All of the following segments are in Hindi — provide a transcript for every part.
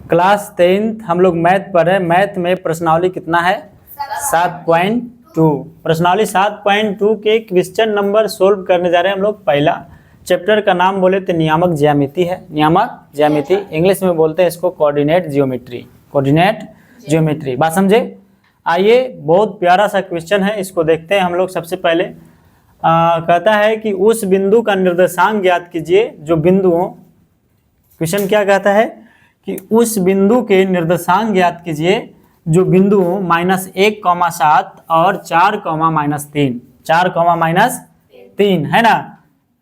क्लास 10th हम लोग मैथ पढ़ रहे हैं। मैथ में प्रश्नावली कितना है? 7.2। प्रश्नावली 7.2 के क्वेश्चन नंबर सोल्व करने जा रहे हैं हम लोग। पहला चैप्टर का नाम बोले तो नियामक ज्यामिति है। नियामक ज्यामिति इंग्लिश में बोलते हैं इसको कोऑर्डिनेट जियोमेट्री। कोऑर्डिनेट जियोमेट्री, बात समझे? आइए, बहुत प्यारा सा क्वेश्चन है, इसको देखते हैं हम लोग। सबसे पहले कहता है कि उस बिंदु का निर्देशांक ज्ञात कीजिए जो बिंदुओं, क्वेश्चन क्या कहता है कि उस बिंदु के निर्देशांक ज्ञात कीजिए जो बिंदुओं -1,7 और 4,-3 4,-3 है ना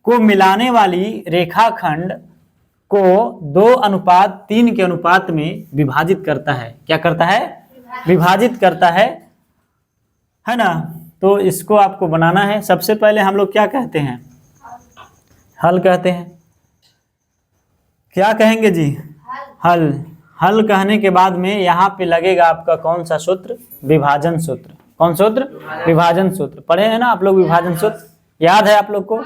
को मिलाने वाली रेखाखंड को 2:3 के अनुपात में विभाजित करता है। क्या करता है? विभाजित करता है ना। तो इसको आपको बनाना है। सबसे पहले हम लोग क्या कहते हैं? हल कहते हैं। क्या कहेंगे जी? हल। हल कहने के बाद में यहाँ पे लगेगा आपका कौन सा सूत्र? विभाजन सूत्र। कौन सूत्र? विभाजन सूत्र। पढ़े हैं ना आप लोग विभाजन सूत्र? याद है आप लोग को?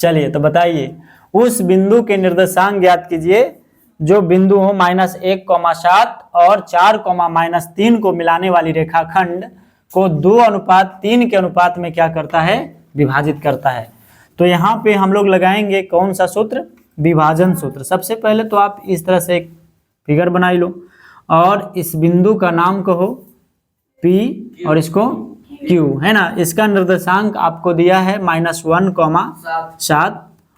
चलिए तो बताइए, उस बिंदु के निर्देशांक ज्ञात कीजिए जो बिंदुओं -1,7 और 4,-3 को मिलाने वाली रेखाखंड को 2:3 के अनुपात में क्या करता है? विभाजित करता है। तो यहाँ पे हम लोग लगाएंगे कौन सा सूत्र? विभाजन सूत्र। सबसे पहले तो आप इस तरह से एक फिगर बनाई लो और इस बिंदु का नाम कहो P और इसको Q, है ना। इसका निर्देशांक आपको दिया है -1,7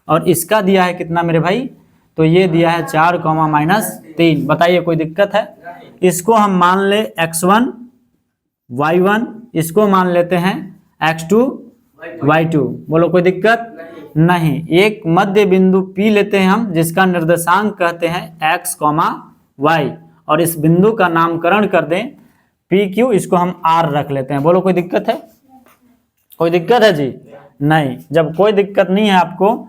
और इसका दिया है कितना मेरे भाई? तो ये दिया है 4,-3। बताइए कोई दिक्कत है? इसको हम मान ले x1 y1, इसको मान लेते हैं x2 y2। बोलो कोई दिक्कत नहीं। एक मध्य बिंदु P लेते हैं हम जिसका निर्देशांक कहते हैं x, y और इस बिंदु का नामकरण कर दें PQ, इसको हम R रख लेते हैं। बोलो कोई दिक्कत है? कोई दिक्कत है जी? नहीं। जब कोई दिक्कत नहीं है आपको,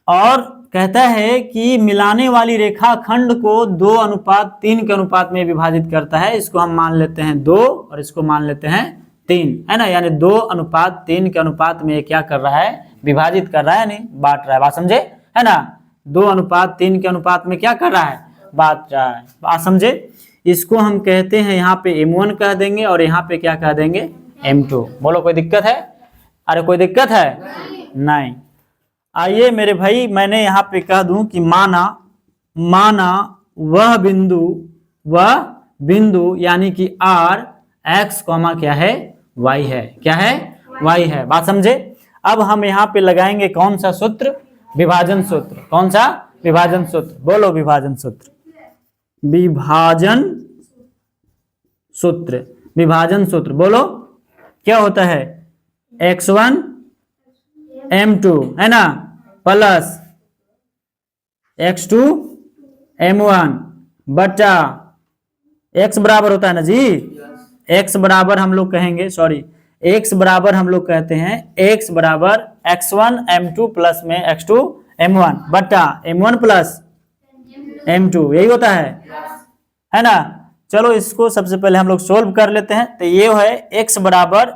और कहता है कि मिलाने वाली रेखाखंड को 2:3 के अनुपात में विभाजित करता है। इसको हम मान लेते हैं 2 और इसको मान लेते हैं 3, है ना। यानी 2:3 के अनुपात में क्या कर रहा है? विभाजित कर रहा है, नहीं बांट रहा है। बात समझे? है ना। 2:3 के अनुपात में क्या कर रहा है? बांट रहा है। बात समझे? इसको हम कहते हैं यहाँ पे M1 कह देंगे और यहाँ पे क्या कह देंगे? M2। बोलो कोई दिक्कत है? अरे कोई दिक्कत है? नहीं। आइए मेरे भाई, मैंने यहाँ पे कह दूं कि माना वह बिंदु यानी कि R x, क्या है? y है। क्या है? y है। बात समझे? अब हम यहाँ पे लगाएंगे कौन सा सूत्र? विभाजन सूत्र। कौन सा? विभाजन सूत्र। बोलो विभाजन सूत्र। विभाजन सूत्र। विभाजन सूत्र बोलो क्या होता है? x1 m2, है ना, प्लस x2 m1 बटा x बराबर होता है ना जी। x बराबर हम लोग कहेंगे, सॉरी, x बराबर हम लोग कहते हैं x बराबर x1 m2 प्लस में x2 m1 बटा m1 प्लस m2, यही होता है ना। चलो इसको सबसे पहले हम लोग सोल्व कर लेते हैं। तो ये है x बराबर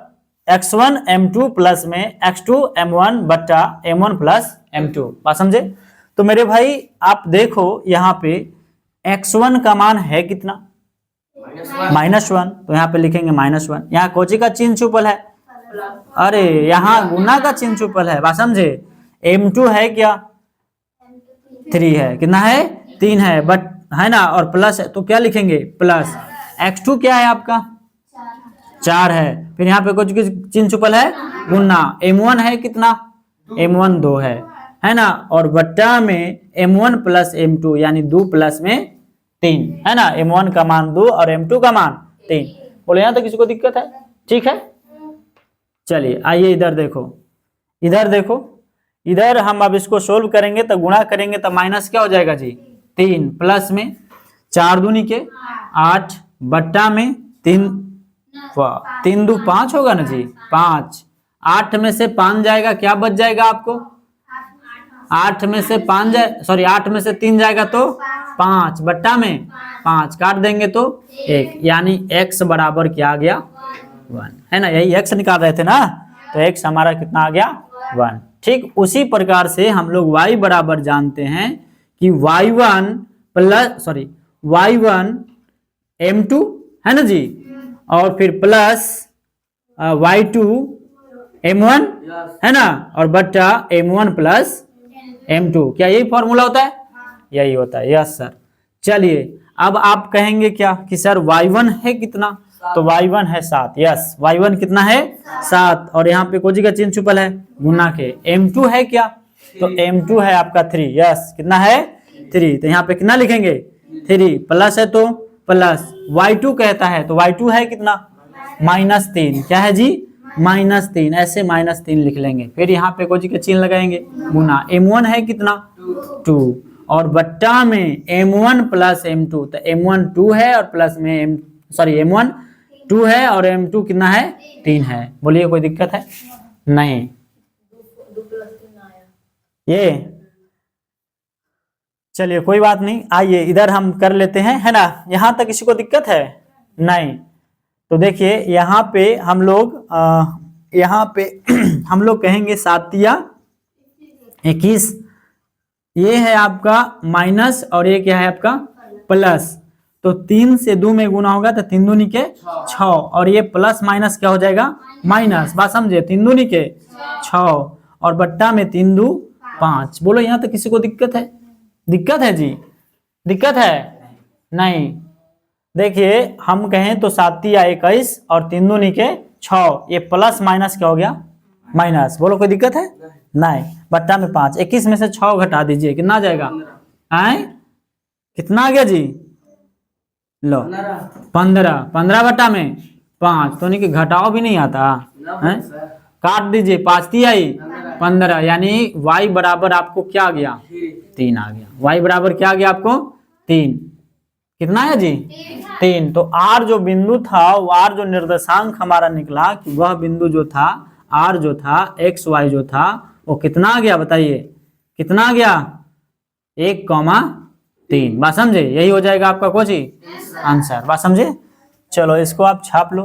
x1 m2 प्लस में x2 m1 बटा m1 प्लस m2। बात समझे? तो मेरे भाई आप देखो यहाँ पे x1 का मान है कितना? -1। तो यहाँ पे लिखेंगे -1। यहाँ कोची का चिन्ह छुपल है? अरे यहाँ गुना का चिन्ह छुपल है। बात समझे? m2 है क्या? 3 है। कितना है? 3 है, बट है ना, और प्लस है तो क्या लिखेंगे? प्लस। x2 क्या है आपका? 4 है। फिर यहाँ पे कुछ चिन्ह छुपल है? गुना। m1 है कितना? m1 2 है ना, और बट्टा में m1 प्लस m2 यानी 2 प्लस में 3, है ना। m1 का मान 2 और m2 का मान 3। बोले यहाँ तो किसी को दिक्कत है? ठीक है, चलिए आइए इधर देखो। इधर देखो, इधर हम अब इसको सोल्व करेंगे तो गुणा करेंगे तो माइनस क्या हो जाएगा जी? 3 प्लस में 4 दूनी के 8 बट्टा में 3 2 5 होगा ना जी, 5। 8 में से 5 जाएगा, क्या बच जाएगा आपको? 8 में से 5 जाए, सॉरी 8 में से 3 जाएगा तो 5 बट्टा में 5 काट देंगे तो 1, यानी x बराबर क्या आ गया? 1, है ना। यही x निकाल रहे थे ना, तो x हमारा कितना आ गया? 1। ठीक उसी प्रकार से हम लोग y बराबर जानते हैं कि y1 y1 m2 है ना जी, और फिर प्लस y2 m1 है ना, और बट्टा m1 प्लस m2। क्या यही फॉर्मूला होता है? यही होता है, यस सर। चलिए अब आप कहेंगे क्या कि सर y1 है कितना, तो y1 है 7। यस, y1 कितना है? 7। और यहाँ पे कोजी का चिन्ह छुपल है गुना के। m2 है क्या, तो m2 है आपका 3। यस, कितना है? 3। तो यहाँ पे कितना लिखेंगे? 3 प्लस है तो प्लस y2 कहता है, तो y2 है कितना? -3। क्या है जी? -3। ऐसे -3 लिख लेंगे। फिर यहाँ पे कोजी का चिन्ह लगाएंगे गुना। m1 है कितना? 2, और बट्टा में m1 प्लस m2, तो m1 2 है और प्लस में m1 2 है और m2 कितना है? 3 है। बोलिए कोई दिक्कत है? नहीं। ये चलिए कोई बात नहीं, आइए इधर हम कर लेते हैं, है ना। यहाँ तक किसी को दिक्कत है? नहीं। तो देखिए यहाँ पे हम लोग हम लोग कहेंगे 7 या 21, ये है आपका माइनस और ये क्या है आपका प्लस। तो 3 से 2 में गुना होगा तो 3 दूनी के 6, और ये प्लस माइनस क्या हो जाएगा? माइनस। बात समझे? 3 दूनी के 6 और बट्टा में 3 2 5। बोलो यहाँ तक किसी को दिक्कत है? दिक्कत है जी? दिक्कत है? नहीं। देखिए हम कहें तो 7 या 21 और 3 दूनी के 6, ये प्लस माइनस क्या हो गया? माइनस। बोलो कोई दिक्कत है? नहीं। बट्टा में 5, 21 में से 6 घटा दीजिए, कितना आ जाएगा? आए कितना आ गया जी? लो 15। 15 बट्टा में 5, तो नहीं कि घटाओ भी नहीं आता है? काट दीजिए, 5 3 आई 15, यानी y बराबर आपको क्या आ गया? 3 आ गया। y बराबर क्या आ गया आपको? 3। कितना है जी? 3। तो r जो बिंदु था, वो r जो निर्देशांक हमारा निकला कि वह बिंदु जो था r जो था xy जो था वो कितना आ गया? बताइए कितना आ गया? 1,3। बात समझे? यही हो जाएगा आपका कोची आंसर। बात समझे? चलो इसको आप छाप लो।